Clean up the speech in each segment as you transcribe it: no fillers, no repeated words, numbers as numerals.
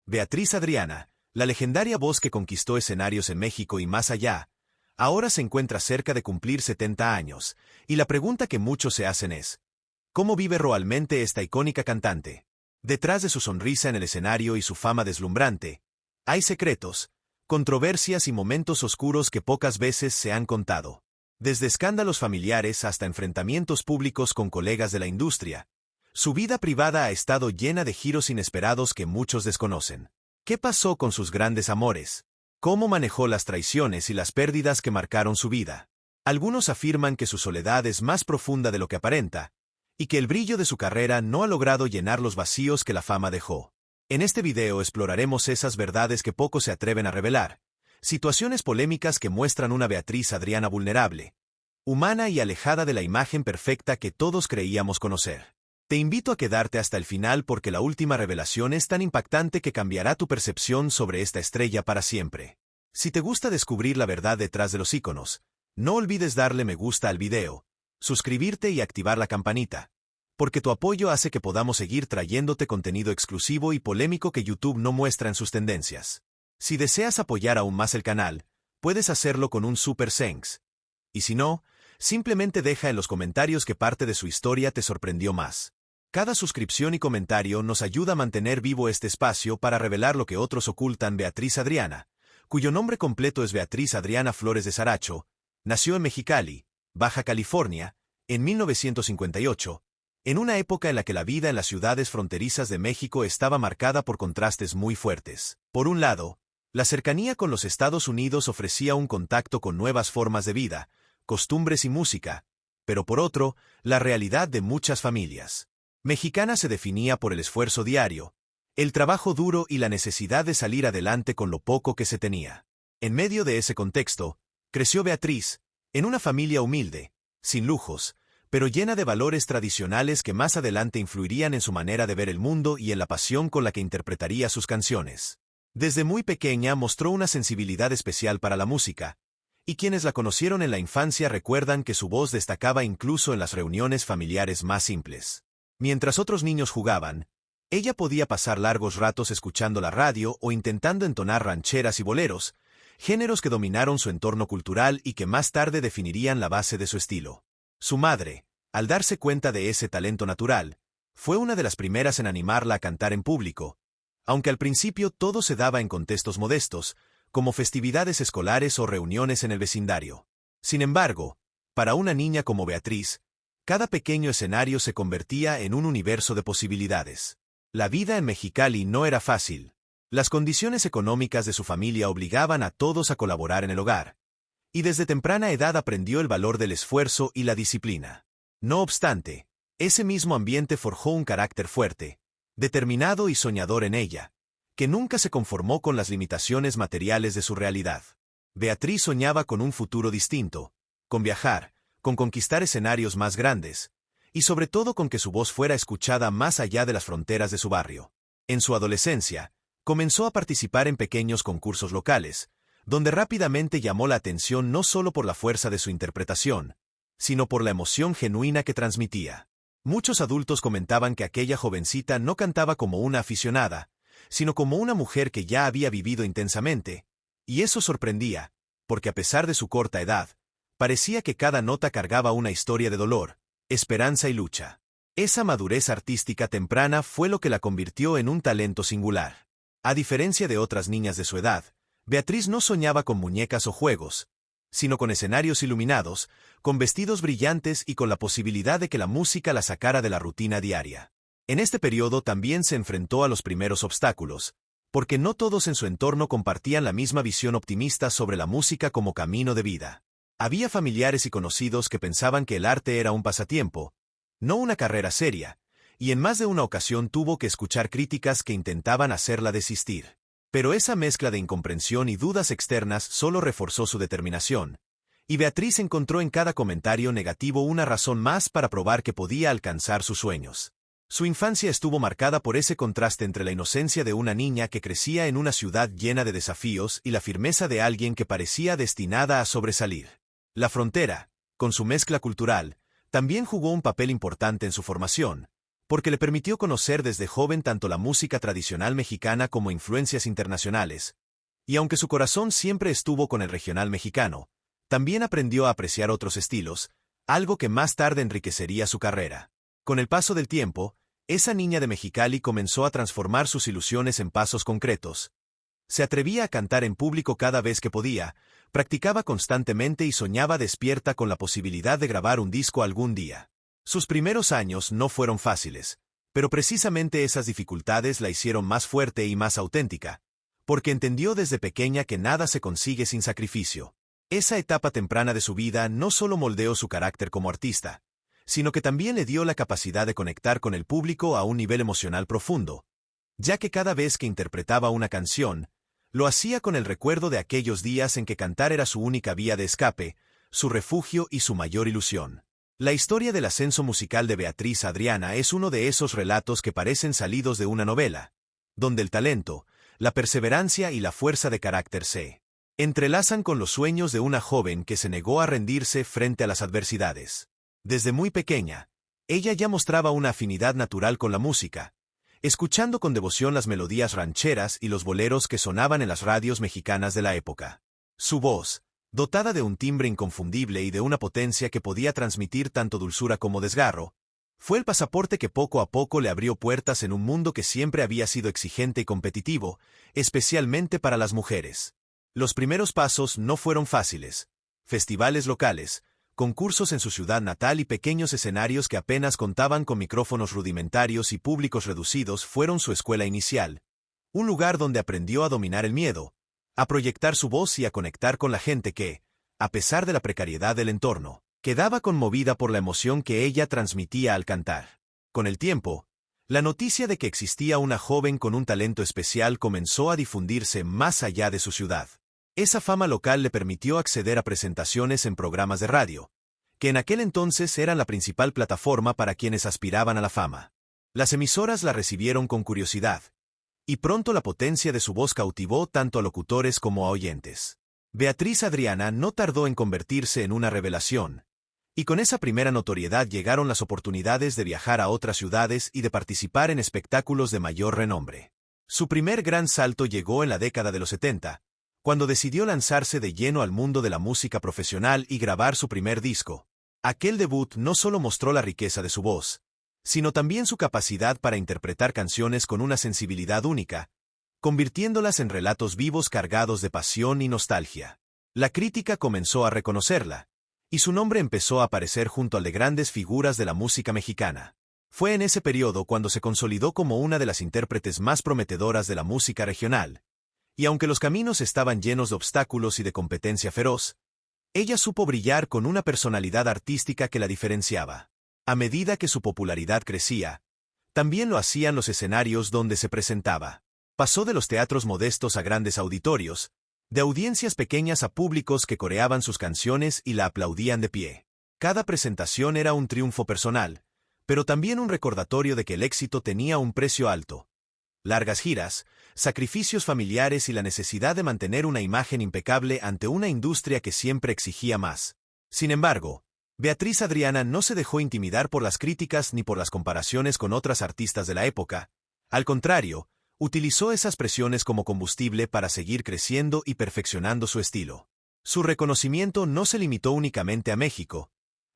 Beatriz Adriana, la legendaria voz que conquistó escenarios en México y más allá, ahora se encuentra cerca de cumplir 70 años, y la pregunta que muchos se hacen es, ¿cómo vive realmente esta icónica cantante? Detrás de su sonrisa en el escenario y su fama deslumbrante, hay secretos, controversias y momentos oscuros que pocas veces se han contado. Desde escándalos familiares hasta enfrentamientos públicos con colegas de la industria, su vida privada ha estado llena de giros inesperados que muchos desconocen. ¿Qué pasó con sus grandes amores? ¿Cómo manejó las traiciones y las pérdidas que marcaron su vida? Algunos afirman que su soledad es más profunda de lo que aparenta, y que el brillo de su carrera no ha logrado llenar los vacíos que la fama dejó. En este video exploraremos esas verdades que pocos se atreven a revelar, situaciones polémicas que muestran una Beatriz Adriana vulnerable, humana y alejada de la imagen perfecta que todos creíamos conocer. Te invito a quedarte hasta el final porque la última revelación es tan impactante que cambiará tu percepción sobre esta estrella para siempre. Si te gusta descubrir la verdad detrás de los íconos, no olvides darle me gusta al video, suscribirte y activar la campanita, porque tu apoyo hace que podamos seguir trayéndote contenido exclusivo y polémico que YouTube no muestra en sus tendencias. Si deseas apoyar aún más el canal, puedes hacerlo con un Super Thanks. Y si no, simplemente deja en los comentarios qué parte de su historia te sorprendió más. Cada suscripción y comentario nos ayuda a mantener vivo este espacio para revelar lo que otros ocultan. Beatriz Adriana, cuyo nombre completo es Beatriz Adriana Flores de Saracho, nació en Mexicali, Baja California, en 1958, en una época en la que la vida en las ciudades fronterizas de México estaba marcada por contrastes muy fuertes. Por un lado, la cercanía con los Estados Unidos ofrecía un contacto con nuevas formas de vida, costumbres y música, pero por otro, la realidad de muchas familias mexicana se definía por el esfuerzo diario, el trabajo duro y la necesidad de salir adelante con lo poco que se tenía. En medio de ese contexto, creció Beatriz, en una familia humilde, sin lujos, pero llena de valores tradicionales que más adelante influirían en su manera de ver el mundo y en la pasión con la que interpretaría sus canciones. Desde muy pequeña mostró una sensibilidad especial para la música, y quienes la conocieron en la infancia recuerdan que su voz destacaba incluso en las reuniones familiares más simples. Mientras otros niños jugaban, ella podía pasar largos ratos escuchando la radio o intentando entonar rancheras y boleros, géneros que dominaron su entorno cultural y que más tarde definirían la base de su estilo. Su madre, al darse cuenta de ese talento natural, fue una de las primeras en animarla a cantar en público, aunque al principio todo se daba en contextos modestos, como festividades escolares o reuniones en el vecindario. Sin embargo, para una niña como Beatriz, cada pequeño escenario se convertía en un universo de posibilidades. La vida en Mexicali no era fácil. Las condiciones económicas de su familia obligaban a todos a colaborar en el hogar, y desde temprana edad aprendió el valor del esfuerzo y la disciplina. No obstante, ese mismo ambiente forjó un carácter fuerte, determinado y soñador en ella, que nunca se conformó con las limitaciones materiales de su realidad. Beatriz soñaba con un futuro distinto, con viajar, con conquistar escenarios más grandes, y sobre todo con que su voz fuera escuchada más allá de las fronteras de su barrio. En su adolescencia, comenzó a participar en pequeños concursos locales, donde rápidamente llamó la atención no solo por la fuerza de su interpretación, sino por la emoción genuina que transmitía. Muchos adultos comentaban que aquella jovencita no cantaba como una aficionada, sino como una mujer que ya había vivido intensamente, y eso sorprendía, porque a pesar de su corta edad, parecía que cada nota cargaba una historia de dolor, esperanza y lucha. Esa madurez artística temprana fue lo que la convirtió en un talento singular. A diferencia de otras niñas de su edad, Beatriz no soñaba con muñecas o juegos, sino con escenarios iluminados, con vestidos brillantes y con la posibilidad de que la música la sacara de la rutina diaria. En este periodo también se enfrentó a los primeros obstáculos, porque no todos en su entorno compartían la misma visión optimista sobre la música como camino de vida. Había familiares y conocidos que pensaban que el arte era un pasatiempo, no una carrera seria, y en más de una ocasión tuvo que escuchar críticas que intentaban hacerla desistir. Pero esa mezcla de incomprensión y dudas externas solo reforzó su determinación, y Beatriz encontró en cada comentario negativo una razón más para probar que podía alcanzar sus sueños. Su infancia estuvo marcada por ese contraste entre la inocencia de una niña que crecía en una ciudad llena de desafíos y la firmeza de alguien que parecía destinada a sobresalir. La frontera, con su mezcla cultural, también jugó un papel importante en su formación, porque le permitió conocer desde joven tanto la música tradicional mexicana como influencias internacionales, y aunque su corazón siempre estuvo con el regional mexicano, también aprendió a apreciar otros estilos, algo que más tarde enriquecería su carrera. Con el paso del tiempo, esa niña de Mexicali comenzó a transformar sus ilusiones en pasos concretos. Se atrevía a cantar en público cada vez que podía, practicaba constantemente y soñaba despierta con la posibilidad de grabar un disco algún día. Sus primeros años no fueron fáciles, pero precisamente esas dificultades la hicieron más fuerte y más auténtica, porque entendió desde pequeña que nada se consigue sin sacrificio. Esa etapa temprana de su vida no solo moldeó su carácter como artista, sino que también le dio la capacidad de conectar con el público a un nivel emocional profundo, ya que cada vez que interpretaba una canción, lo hacía con el recuerdo de aquellos días en que cantar era su única vía de escape, su refugio y su mayor ilusión. La historia del ascenso musical de Beatriz Adriana es uno de esos relatos que parecen salidos de una novela, donde el talento, la perseverancia y la fuerza de carácter se entrelazan con los sueños de una joven que se negó a rendirse frente a las adversidades. Desde muy pequeña, ella ya mostraba una afinidad natural con la música, escuchando con devoción las melodías rancheras y los boleros que sonaban en las radios mexicanas de la época. Su voz, dotada de un timbre inconfundible y de una potencia que podía transmitir tanto dulzura como desgarro, fue el pasaporte que poco a poco le abrió puertas en un mundo que siempre había sido exigente y competitivo, especialmente para las mujeres. Los primeros pasos no fueron fáciles. Festivales locales, concursos en su ciudad natal y pequeños escenarios que apenas contaban con micrófonos rudimentarios y públicos reducidos fueron su escuela inicial, un lugar donde aprendió a dominar el miedo, a proyectar su voz y a conectar con la gente que, a pesar de la precariedad del entorno, quedaba conmovida por la emoción que ella transmitía al cantar. Con el tiempo, la noticia de que existía una joven con un talento especial comenzó a difundirse más allá de su ciudad. Esa fama local le permitió acceder a presentaciones en programas de radio, que en aquel entonces eran la principal plataforma para quienes aspiraban a la fama. Las emisoras la recibieron con curiosidad, y pronto la potencia de su voz cautivó tanto a locutores como a oyentes. Beatriz Adriana no tardó en convertirse en una revelación, y con esa primera notoriedad llegaron las oportunidades de viajar a otras ciudades y de participar en espectáculos de mayor renombre. Su primer gran salto llegó en la década de los 70, cuando decidió lanzarse de lleno al mundo de la música profesional y grabar su primer disco. Aquel debut no solo mostró la riqueza de su voz, sino también su capacidad para interpretar canciones con una sensibilidad única, convirtiéndolas en relatos vivos cargados de pasión y nostalgia. La crítica comenzó a reconocerla, y su nombre empezó a aparecer junto al de grandes figuras de la música mexicana. Fue en ese periodo cuando se consolidó como una de las intérpretes más prometedoras de la música regional. Y aunque los caminos estaban llenos de obstáculos y de competencia feroz, ella supo brillar con una personalidad artística que la diferenciaba. A medida que su popularidad crecía, también lo hacían los escenarios donde se presentaba. Pasó de los teatros modestos a grandes auditorios, de audiencias pequeñas a públicos que coreaban sus canciones y la aplaudían de pie. Cada presentación era un triunfo personal, pero también un recordatorio de que el éxito tenía un precio alto. Largas giras, sacrificios familiares y la necesidad de mantener una imagen impecable ante una industria que siempre exigía más. Sin embargo, Beatriz Adriana no se dejó intimidar por las críticas ni por las comparaciones con otras artistas de la época. Al contrario, utilizó esas presiones como combustible para seguir creciendo y perfeccionando su estilo. Su reconocimiento no se limitó únicamente a México.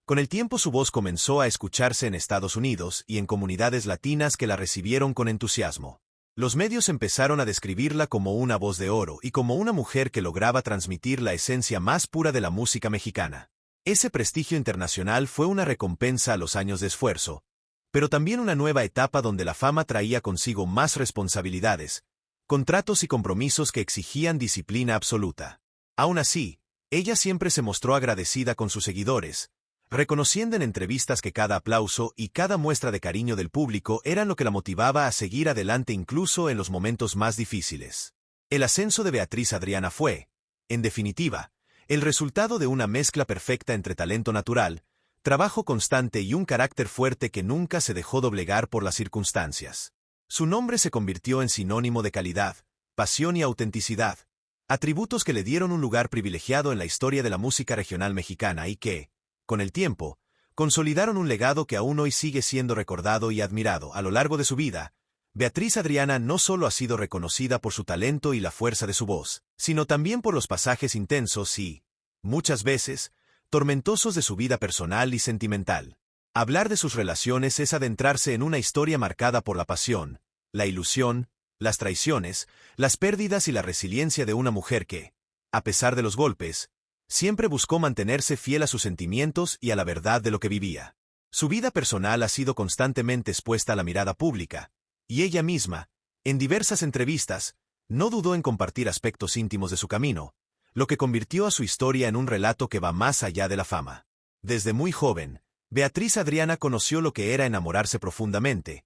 Con el tiempo su voz comenzó a escucharse en Estados Unidos y en comunidades latinas que la recibieron con entusiasmo. Los medios empezaron a describirla como una voz de oro y como una mujer que lograba transmitir la esencia más pura de la música mexicana. Ese prestigio internacional fue una recompensa a los años de esfuerzo, pero también una nueva etapa donde la fama traía consigo más responsabilidades, contratos y compromisos que exigían disciplina absoluta. Aún así, ella siempre se mostró agradecida con sus seguidores, reconociendo en entrevistas que cada aplauso y cada muestra de cariño del público eran lo que la motivaba a seguir adelante incluso en los momentos más difíciles. El ascenso de Beatriz Adriana fue, en definitiva, el resultado de una mezcla perfecta entre talento natural, trabajo constante y un carácter fuerte que nunca se dejó doblegar por las circunstancias. Su nombre se convirtió en sinónimo de calidad, pasión y autenticidad, atributos que le dieron un lugar privilegiado en la historia de la música regional mexicana y que, con el tiempo, consolidaron un legado que aún hoy sigue siendo recordado y admirado. A lo largo de su vida, Beatriz Adriana no solo ha sido reconocida por su talento y la fuerza de su voz, sino también por los pasajes intensos y, muchas veces, tormentosos de su vida personal y sentimental. Hablar de sus relaciones es adentrarse en una historia marcada por la pasión, la ilusión, las traiciones, las pérdidas y la resiliencia de una mujer que, a pesar de los golpes, siempre buscó mantenerse fiel a sus sentimientos y a la verdad de lo que vivía. Su vida personal ha sido constantemente expuesta a la mirada pública, y ella misma, en diversas entrevistas, no dudó en compartir aspectos íntimos de su camino, lo que convirtió a su historia en un relato que va más allá de la fama. Desde muy joven, Beatriz Adriana conoció lo que era enamorarse profundamente,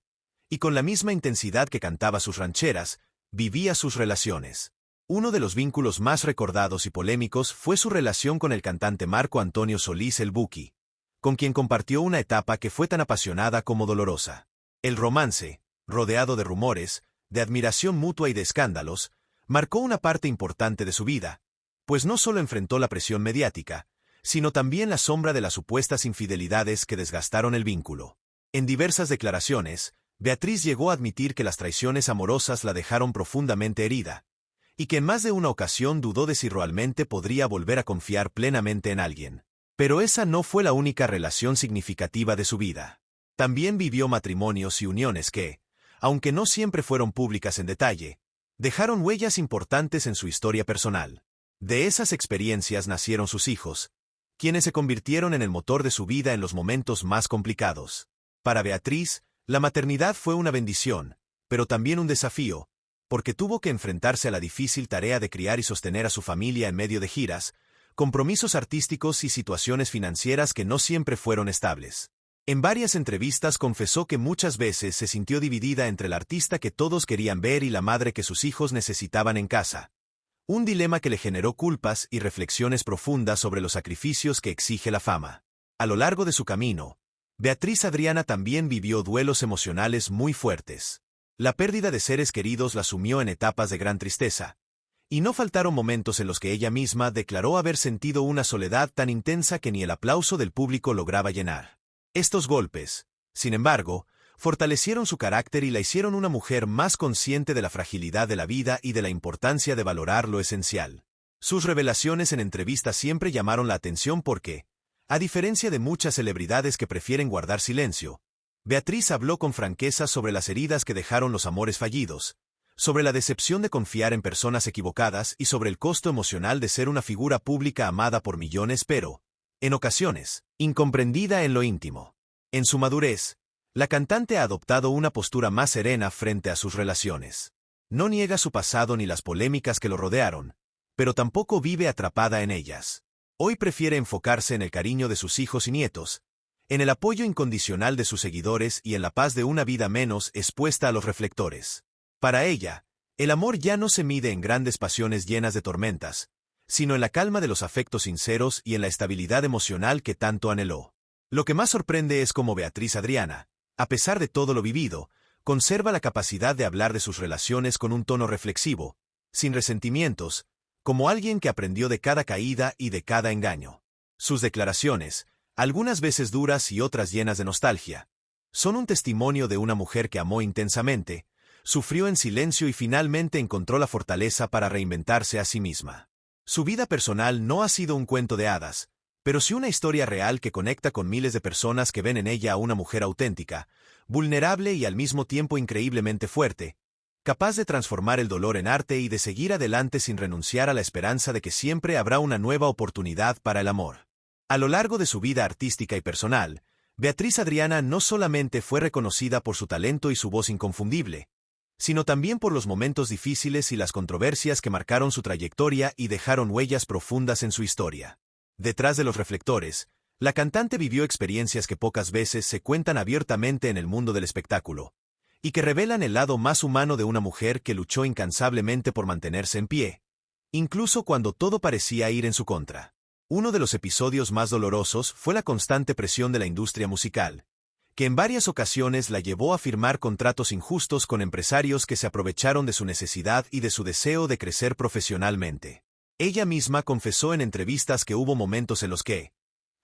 y con la misma intensidad que cantaba sus rancheras, vivía sus relaciones. Uno de los vínculos más recordados y polémicos fue su relación con el cantante Marco Antonio Solís el Buki, con quien compartió una etapa que fue tan apasionada como dolorosa. El romance, rodeado de rumores, de admiración mutua y de escándalos, marcó una parte importante de su vida, pues no solo enfrentó la presión mediática, sino también la sombra de las supuestas infidelidades que desgastaron el vínculo. En diversas declaraciones, Beatriz llegó a admitir que las traiciones amorosas la dejaron profundamente herida, y que en más de una ocasión dudó de si realmente podría volver a confiar plenamente en alguien. Pero esa no fue la única relación significativa de su vida. También vivió matrimonios y uniones que, aunque no siempre fueron públicas en detalle, dejaron huellas importantes en su historia personal. De esas experiencias nacieron sus hijos, quienes se convirtieron en el motor de su vida en los momentos más complicados. Para Beatriz, la maternidad fue una bendición, pero también un desafío, porque tuvo que enfrentarse a la difícil tarea de criar y sostener a su familia en medio de giras, compromisos artísticos y situaciones financieras que no siempre fueron estables. En varias entrevistas confesó que muchas veces se sintió dividida entre el artista que todos querían ver y la madre que sus hijos necesitaban en casa. Un dilema que le generó culpas y reflexiones profundas sobre los sacrificios que exige la fama. A lo largo de su camino, Beatriz Adriana también vivió duelos emocionales muy fuertes. La pérdida de seres queridos la sumió en etapas de gran tristeza, y no faltaron momentos en los que ella misma declaró haber sentido una soledad tan intensa que ni el aplauso del público lograba llenar. Estos golpes, sin embargo, fortalecieron su carácter y la hicieron una mujer más consciente de la fragilidad de la vida y de la importancia de valorar lo esencial. Sus revelaciones en entrevistas siempre llamaron la atención porque, a diferencia de muchas celebridades que prefieren guardar silencio, Beatriz habló con franqueza sobre las heridas que dejaron los amores fallidos, sobre la decepción de confiar en personas equivocadas y sobre el costo emocional de ser una figura pública amada por millones pero, en ocasiones, incomprendida en lo íntimo. En su madurez, la cantante ha adoptado una postura más serena frente a sus relaciones. No niega su pasado ni las polémicas que lo rodearon, pero tampoco vive atrapada en ellas. Hoy prefiere enfocarse en el cariño de sus hijos y nietos, en el apoyo incondicional de sus seguidores y en la paz de una vida menos expuesta a los reflectores. Para ella, el amor ya no se mide en grandes pasiones llenas de tormentas, sino en la calma de los afectos sinceros y en la estabilidad emocional que tanto anheló. Lo que más sorprende es cómo Beatriz Adriana, a pesar de todo lo vivido, conserva la capacidad de hablar de sus relaciones con un tono reflexivo, sin resentimientos, como alguien que aprendió de cada caída y de cada engaño. Sus declaraciones, algunas veces duras y otras llenas de nostalgia, son un testimonio de una mujer que amó intensamente, sufrió en silencio y finalmente encontró la fortaleza para reinventarse a sí misma. Su vida personal no ha sido un cuento de hadas, pero sí una historia real que conecta con miles de personas que ven en ella a una mujer auténtica, vulnerable y al mismo tiempo increíblemente fuerte, capaz de transformar el dolor en arte y de seguir adelante sin renunciar a la esperanza de que siempre habrá una nueva oportunidad para el amor. A lo largo de su vida artística y personal, Beatriz Adriana no solamente fue reconocida por su talento y su voz inconfundible, sino también por los momentos difíciles y las controversias que marcaron su trayectoria y dejaron huellas profundas en su historia. Detrás de los reflectores, la cantante vivió experiencias que pocas veces se cuentan abiertamente en el mundo del espectáculo, y que revelan el lado más humano de una mujer que luchó incansablemente por mantenerse en pie, incluso cuando todo parecía ir en su contra. Uno de los episodios más dolorosos fue la constante presión de la industria musical, que en varias ocasiones la llevó a firmar contratos injustos con empresarios que se aprovecharon de su necesidad y de su deseo de crecer profesionalmente. Ella misma confesó en entrevistas que hubo momentos en los que,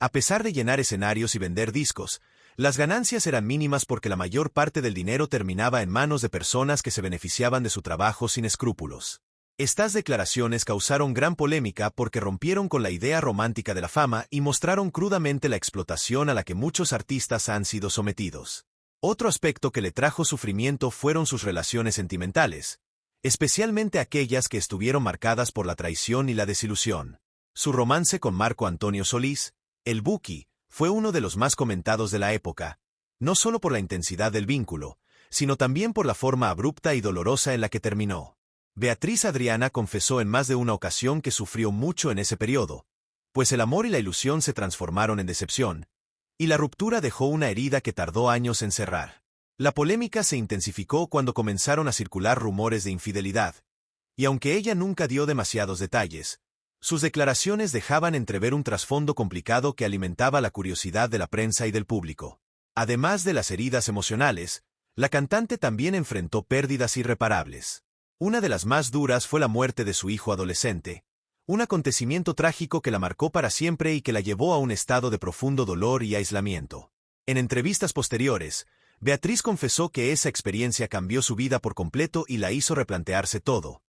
A pesar de llenar escenarios y vender discos, las ganancias eran mínimas porque la mayor parte del dinero terminaba en manos de personas que se beneficiaban de su trabajo sin escrúpulos. Estas declaraciones causaron gran polémica porque rompieron con la idea romántica de la fama y mostraron crudamente la explotación a la que muchos artistas han sido sometidos. Otro aspecto que le trajo sufrimiento fueron sus relaciones sentimentales, especialmente aquellas que estuvieron marcadas por la traición y la desilusión. Su romance con Marco Antonio Solís, el Buki, fue uno de los más comentados de la época, no solo por la intensidad del vínculo, sino también por la forma abrupta y dolorosa en la que terminó. Beatriz Adriana confesó en más de una ocasión que sufrió mucho en ese periodo, pues el amor y la ilusión se transformaron en decepción, y la ruptura dejó una herida que tardó años en cerrar. La polémica se intensificó cuando comenzaron a circular rumores de infidelidad, y aunque ella nunca dio demasiados detalles, sus declaraciones dejaban entrever un trasfondo complicado que alimentaba la curiosidad de la prensa y del público. Además de las heridas emocionales, la cantante también enfrentó pérdidas irreparables. Una de las más duras fue la muerte de su hijo adolescente, un acontecimiento trágico que la marcó para siempre y que la llevó a un estado de profundo dolor y aislamiento. En entrevistas posteriores, Beatriz confesó que esa experiencia cambió su vida por completo y la hizo replantearse todo: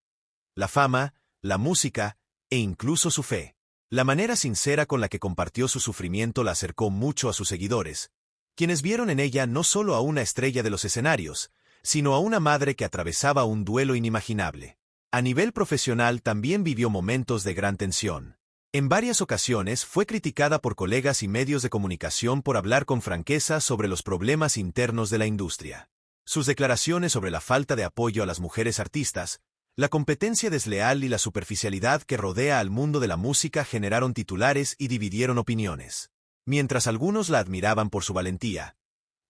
la fama, la música, e incluso su fe. La manera sincera con la que compartió su sufrimiento la acercó mucho a sus seguidores, quienes vieron en ella no solo a una estrella de los escenarios, sino a una madre que atravesaba un duelo inimaginable. A nivel profesional también vivió momentos de gran tensión. En varias ocasiones fue criticada por colegas y medios de comunicación por hablar con franqueza sobre los problemas internos de la industria. Sus declaraciones sobre la falta de apoyo a las mujeres artistas, la competencia desleal y la superficialidad que rodea al mundo de la música generaron titulares y dividieron opiniones. Mientras algunos la admiraban por su valentía,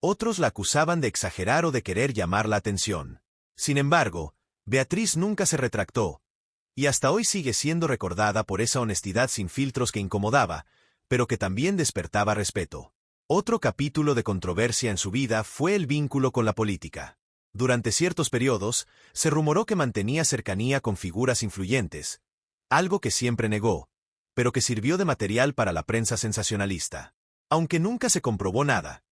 otros la acusaban de exagerar o de querer llamar la atención. Sin embargo, Beatriz nunca se retractó, y hasta hoy sigue siendo recordada por esa honestidad sin filtros que incomodaba, pero que también despertaba respeto. Otro capítulo de controversia en su vida fue el vínculo con la política. Durante ciertos periodos, se rumoró que mantenía cercanía con figuras influyentes, algo que siempre negó, pero que sirvió de material para la prensa sensacionalista. Aunque nunca se comprobó nada,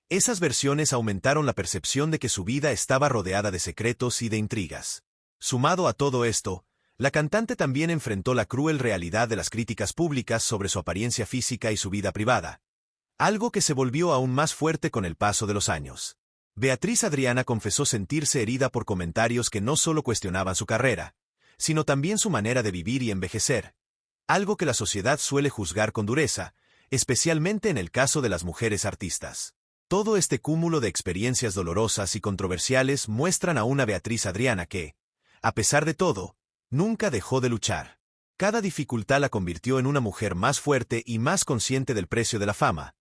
esas versiones aumentaron la percepción de que su vida estaba rodeada de secretos y de intrigas. Sumado a todo esto, la cantante también enfrentó la cruel realidad de las críticas públicas sobre su apariencia física y su vida privada, algo que se volvió aún más fuerte con el paso de los años. Beatriz Adriana confesó sentirse herida por comentarios que no solo cuestionaban su carrera, sino también su manera de vivir y envejecer, algo que la sociedad suele juzgar con dureza, especialmente en el caso de las mujeres artistas. Todo este cúmulo de experiencias dolorosas y controversiales muestran a una Beatriz Adriana que, a pesar de todo, nunca dejó de luchar. Cada dificultad la convirtió en una mujer más fuerte y más consciente del precio de la fama,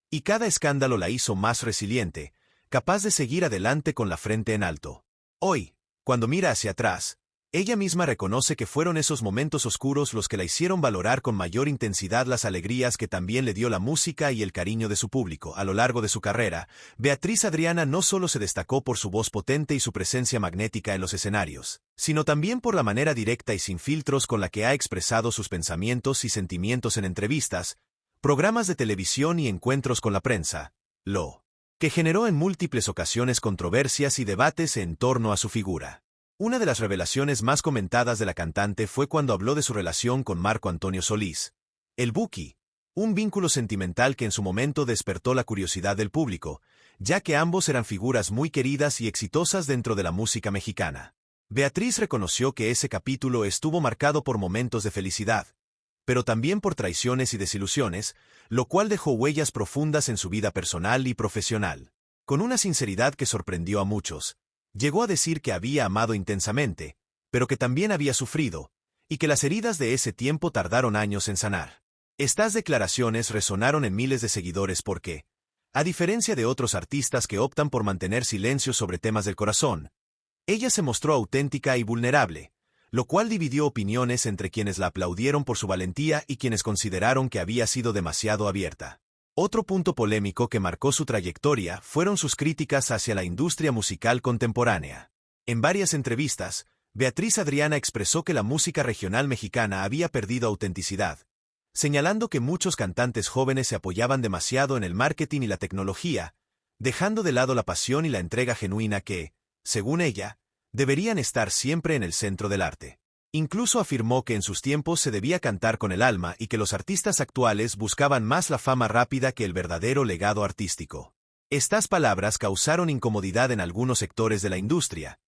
y cada escándalo la hizo más resiliente, capaz de seguir adelante con la frente en alto. Hoy, cuando mira hacia atrás, ella misma reconoce que fueron esos momentos oscuros los que la hicieron valorar con mayor intensidad las alegrías que también le dio la música y el cariño de su público. A lo largo de su carrera, Beatriz Adriana no solo se destacó por su voz potente y su presencia magnética en los escenarios, sino también por la manera directa y sin filtros con la que ha expresado sus pensamientos y sentimientos en entrevistas, programas de televisión y encuentros con la prensa, lo que generó en múltiples ocasiones controversias y debates en torno a su figura. Una de las revelaciones más comentadas de la cantante fue cuando habló de su relación con Marco Antonio Solís, el Buki, un vínculo sentimental que en su momento despertó la curiosidad del público, ya que ambos eran figuras muy queridas y exitosas dentro de la música mexicana. Beatriz reconoció que ese capítulo estuvo marcado por momentos de felicidad, pero también por traiciones y desilusiones, lo cual dejó huellas profundas en su vida personal y profesional. Con una sinceridad que sorprendió a muchos, llegó a decir que había amado intensamente, pero que también había sufrido, y que las heridas de ese tiempo tardaron años en sanar. Estas declaraciones resonaron en miles de seguidores porque, a diferencia de otros artistas que optan por mantener silencio sobre temas del corazón, ella se mostró auténtica y vulnerable, lo cual dividió opiniones entre quienes la aplaudieron por su valentía y quienes consideraron que había sido demasiado abierta. Otro punto polémico que marcó su trayectoria fueron sus críticas hacia la industria musical contemporánea. En varias entrevistas, Beatriz Adriana expresó que la música regional mexicana había perdido autenticidad, señalando que muchos cantantes jóvenes se apoyaban demasiado en el marketing y la tecnología, dejando de lado la pasión y la entrega genuina que, según ella, deberían estar siempre en el centro del arte. Incluso afirmó que en sus tiempos se debía cantar con el alma y que los artistas actuales buscaban más la fama rápida que el verdadero legado artístico. Estas palabras causaron incomodidad en algunos sectores de la industria,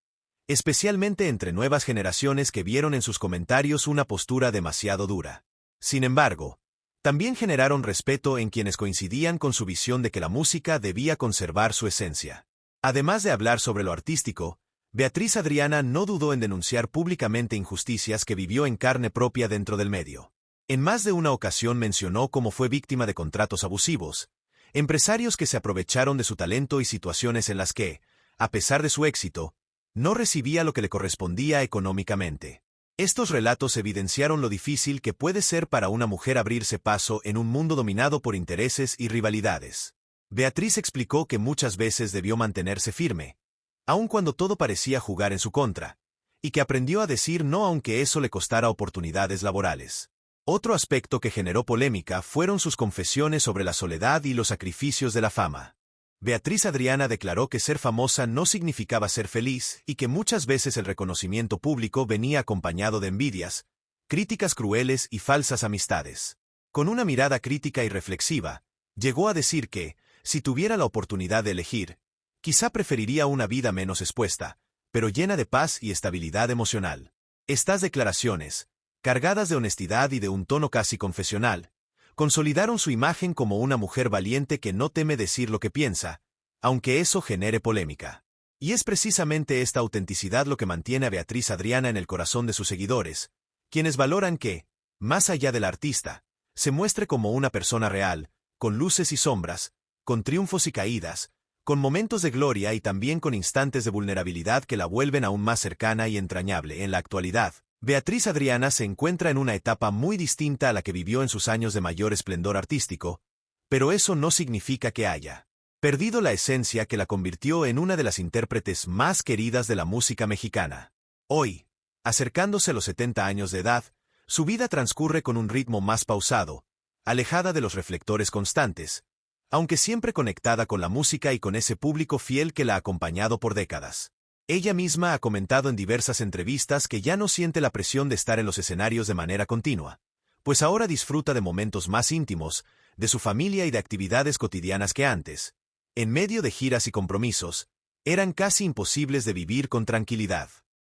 especialmente entre nuevas generaciones que vieron en sus comentarios una postura demasiado dura. Sin embargo, también generaron respeto en quienes coincidían con su visión de que la música debía conservar su esencia. Además de hablar sobre lo artístico, Beatriz Adriana no dudó en denunciar públicamente injusticias que vivió en carne propia dentro del medio. En más de una ocasión mencionó cómo fue víctima de contratos abusivos, empresarios que se aprovecharon de su talento y situaciones en las que, a pesar de su éxito, no recibía lo que le correspondía económicamente. Estos relatos evidenciaron lo difícil que puede ser para una mujer abrirse paso en un mundo dominado por intereses y rivalidades. Beatriz explicó que muchas veces debió mantenerse firme, aun cuando todo parecía jugar en su contra, y que aprendió a decir no aunque eso le costara oportunidades laborales. Otro aspecto que generó polémica fueron sus confesiones sobre la soledad y los sacrificios de la fama. Beatriz Adriana declaró que ser famosa no significaba ser feliz y que muchas veces el reconocimiento público venía acompañado de envidias, críticas crueles y falsas amistades. Con una mirada crítica y reflexiva, llegó a decir que, si tuviera la oportunidad de elegir, quizá preferiría una vida menos expuesta, pero llena de paz y estabilidad emocional. Estas declaraciones, cargadas de honestidad y de un tono casi confesional, consolidaron su imagen como una mujer valiente que no teme decir lo que piensa, aunque eso genere polémica. Y es precisamente esta autenticidad lo que mantiene a Beatriz Adriana en el corazón de sus seguidores, quienes valoran que, más allá del artista, se muestre como una persona real, con luces y sombras, con triunfos y caídas, con momentos de gloria y también con instantes de vulnerabilidad que la vuelven aún más cercana y entrañable. En la actualidad, Beatriz Adriana se encuentra en una etapa muy distinta a la que vivió en sus años de mayor esplendor artístico, pero eso no significa que haya perdido la esencia que la convirtió en una de las intérpretes más queridas de la música mexicana. Hoy, acercándose a los 70 años de edad, su vida transcurre con un ritmo más pausado, alejada de los reflectores constantes, aunque siempre conectada con la música y con ese público fiel que la ha acompañado por décadas. Ella misma ha comentado en diversas entrevistas que ya no siente la presión de estar en los escenarios de manera continua, pues ahora disfruta de momentos más íntimos, de su familia y de actividades cotidianas que antes, en medio de giras y compromisos, eran casi imposibles de vivir con tranquilidad.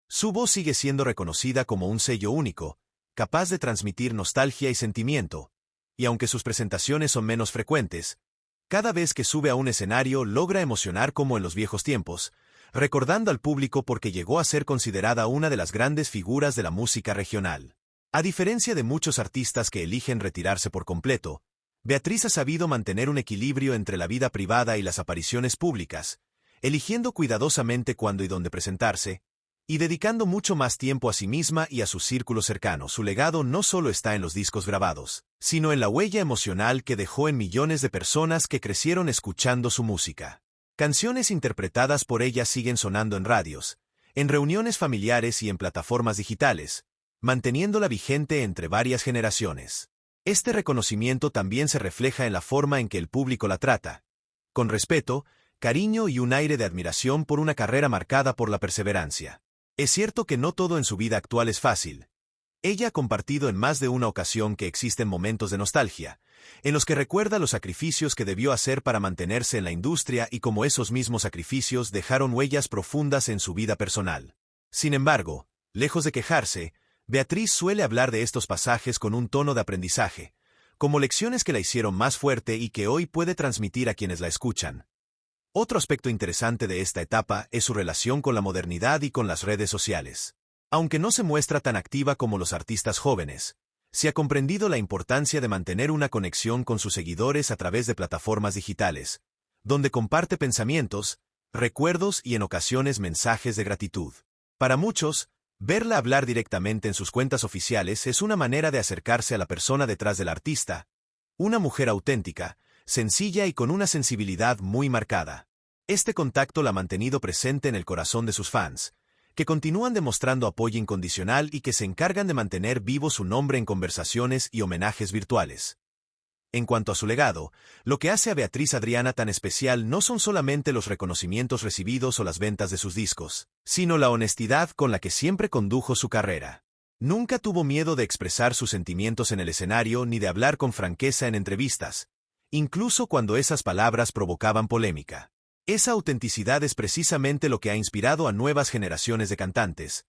Su voz sigue siendo reconocida como un sello único, capaz de transmitir nostalgia y sentimiento, y aunque sus presentaciones son menos frecuentes, cada vez que sube a un escenario logra emocionar como en los viejos tiempos, recordando al público porque llegó a ser considerada una de las grandes figuras de la música regional. A diferencia de muchos artistas que eligen retirarse por completo, Beatriz ha sabido mantener un equilibrio entre la vida privada y las apariciones públicas, eligiendo cuidadosamente cuándo y dónde presentarse, y dedicando mucho más tiempo a sí misma y a su círculo cercano. Su legado no solo está en los discos grabados, sino en la huella emocional que dejó en millones de personas que crecieron escuchando su música. Canciones interpretadas por ella siguen sonando en radios, en reuniones familiares y en plataformas digitales, manteniéndola vigente entre varias generaciones. Este reconocimiento también se refleja en la forma en que el público la trata, con respeto, cariño y un aire de admiración por una carrera marcada por la perseverancia. Es cierto que no todo en su vida actual es fácil. Ella ha compartido en más de una ocasión que existen momentos de nostalgia, en los que recuerda los sacrificios que debió hacer para mantenerse en la industria y cómo esos mismos sacrificios dejaron huellas profundas en su vida personal. Sin embargo, lejos de quejarse, Beatriz suele hablar de estos pasajes con un tono de aprendizaje, como lecciones que la hicieron más fuerte y que hoy puede transmitir a quienes la escuchan. Otro aspecto interesante de esta etapa es su relación con la modernidad y con las redes sociales. Aunque no se muestra tan activa como los artistas jóvenes, se ha comprendido la importancia de mantener una conexión con sus seguidores a través de plataformas digitales, donde comparte pensamientos, recuerdos y en ocasiones mensajes de gratitud. Para muchos, verla hablar directamente en sus cuentas oficiales es una manera de acercarse a la persona detrás del artista, una mujer auténtica, sencilla y con una sensibilidad muy marcada. Este contacto la ha mantenido presente en el corazón de sus fans, que continúan demostrando apoyo incondicional y que se encargan de mantener vivo su nombre en conversaciones y homenajes virtuales. En cuanto a su legado, lo que hace a Beatriz Adriana tan especial no son solamente los reconocimientos recibidos o las ventas de sus discos, sino la honestidad con la que siempre condujo su carrera. Nunca tuvo miedo de expresar sus sentimientos en el escenario ni de hablar con franqueza en entrevistas, incluso cuando esas palabras provocaban polémica. Esa autenticidad es precisamente lo que ha inspirado a nuevas generaciones de cantantes,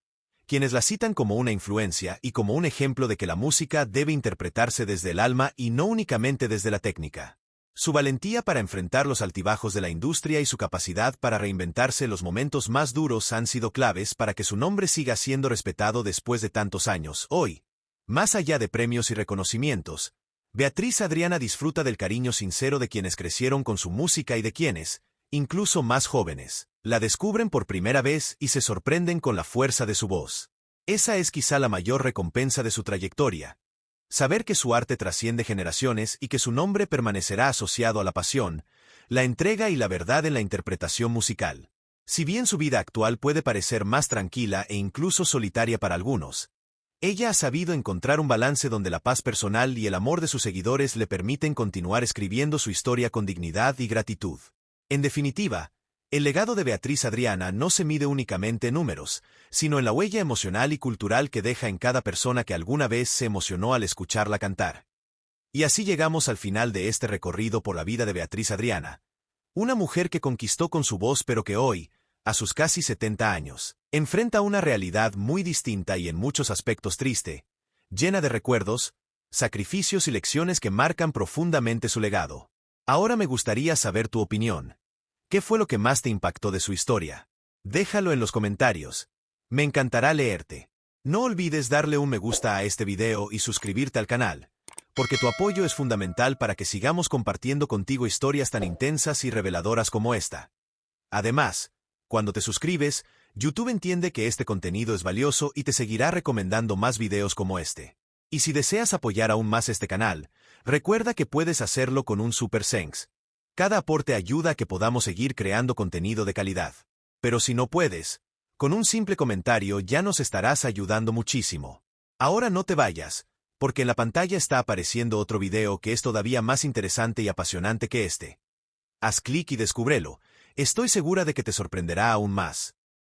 quienes la citan como una influencia y como un ejemplo de que la música debe interpretarse desde el alma y no únicamente desde la técnica. Su valentía para enfrentar los altibajos de la industria y su capacidad para reinventarse en los momentos más duros han sido claves para que su nombre siga siendo respetado después de tantos años. Hoy, más allá de premios y reconocimientos, Beatriz Adriana disfruta del cariño sincero de quienes crecieron con su música y de quienes, incluso más jóvenes, la descubren por primera vez y se sorprenden con la fuerza de su voz. Esa es quizá la mayor recompensa de su trayectoria. Saber que su arte trasciende generaciones y que su nombre permanecerá asociado a la pasión, la entrega y la verdad en la interpretación musical. Si bien su vida actual puede parecer más tranquila e incluso solitaria para algunos, ella ha sabido encontrar un balance donde la paz personal y el amor de sus seguidores le permiten continuar escribiendo su historia con dignidad y gratitud. En definitiva, el legado de Beatriz Adriana no se mide únicamente en números, sino en la huella emocional y cultural que deja en cada persona que alguna vez se emocionó al escucharla cantar. Y así llegamos al final de este recorrido por la vida de Beatriz Adriana, una mujer que conquistó con su voz pero que hoy, a sus casi 70 años, enfrenta una realidad muy distinta y en muchos aspectos triste, llena de recuerdos, sacrificios y lecciones que marcan profundamente su legado. Ahora me gustaría saber tu opinión. ¿Qué fue lo que más te impactó de su historia? Déjalo en los comentarios. Me encantará leerte. No olvides darle un me gusta a este video y suscribirte al canal, porque tu apoyo es fundamental para que sigamos compartiendo contigo historias tan intensas y reveladoras como esta. Además, cuando te suscribes, YouTube entiende que este contenido es valioso y te seguirá recomendando más videos como este. Y si deseas apoyar aún más este canal, recuerda que puedes hacerlo con un Super Thanks. Cada aporte ayuda a que podamos seguir creando contenido de calidad. Pero si no puedes, con un simple comentario ya nos estarás ayudando muchísimo. Ahora no te vayas, porque en la pantalla está apareciendo otro video que es todavía más interesante y apasionante que este. Haz clic y descúbrelo. Estoy segura de que te sorprenderá aún más.